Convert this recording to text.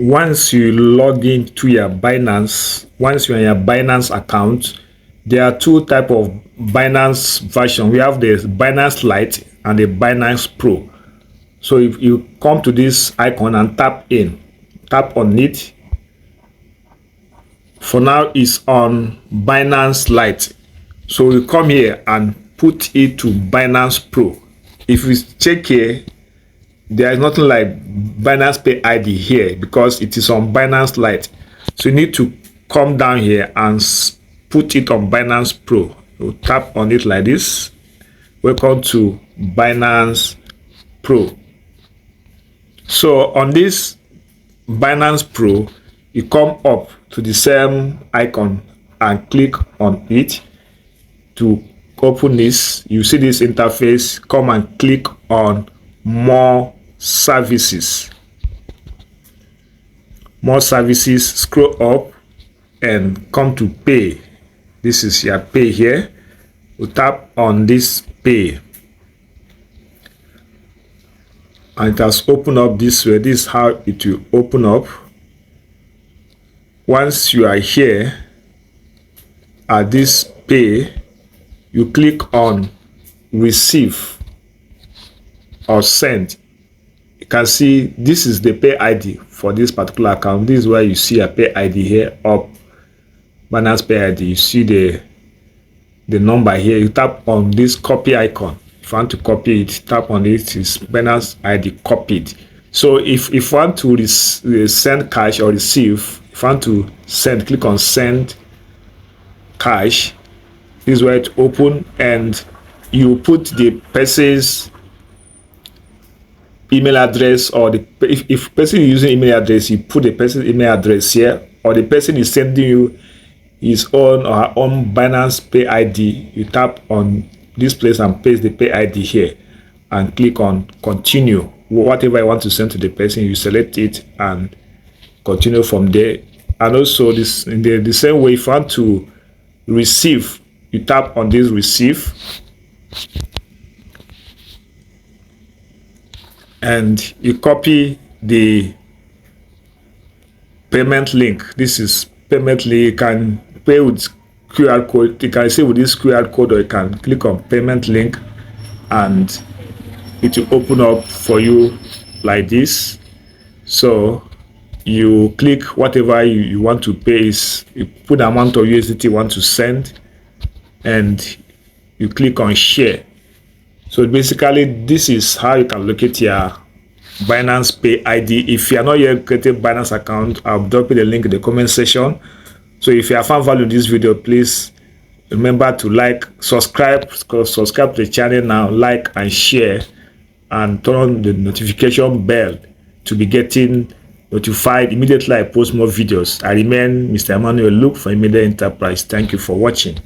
once you log into your Binance, once you're in your Binance account, there are two types of Binance version. We have the Binance Lite and the Binance Pro. So if you come to this icon and tap on it, for now it's on Binance Lite. So we come here and put it to Binance Pro. If we check here, there is nothing like Binance Pay ID here because it is on Binance Lite. So you need to come down here and put it on Binance Pro. You tap on it like this. Welcome to Binance Pro. So on this Binance Pro, you come up to the same icon and click on it to open this. You see this interface. Come and click on more services. More services. Scroll up and come to pay. This is your pay here. You tap on this pay. And it has opened up this way. This is how it will open up. Once you are here at this pay, you click on receive or send. You can see this is the pay ID for this particular account. This is where you see a pay ID here up. Binance Pay ID. You see the number here. You tap on this copy icon. If you want to copy it, tap on it. It's Binance ID copied. So if you want to send cash or receive, if you want to send, click on send cash. This is where it open, and you put the person's email address, or if person is using email address, you put the person's email address here, or the person is sending you his own or her own Binance Pay ID. You tap on this place and paste the pay ID here and click on continue. Whatever I want to send to the person, you select it and continue from there. And also this in the same way, if you want to receive, you tap on this receive and you copy the payment link. This is payment link. You can pay with QR code. You can receive with this QR code, or you can click on payment link and it will open up for you like this. So you click whatever you want to pay. You put the amount of USDT you want to send and you click on share. So basically this is how you can locate your Binance Pay ID. If you are not yet created Binance account, I'll drop you the link in the comment section. So if you have found value in this video, please remember to like, subscribe to the channel now, like and share, and turn on the notification bell to be getting notified immediately I post more videos. I remain Mr. Emmanuel. Look for Immediate Enterprise. Thank you for watching.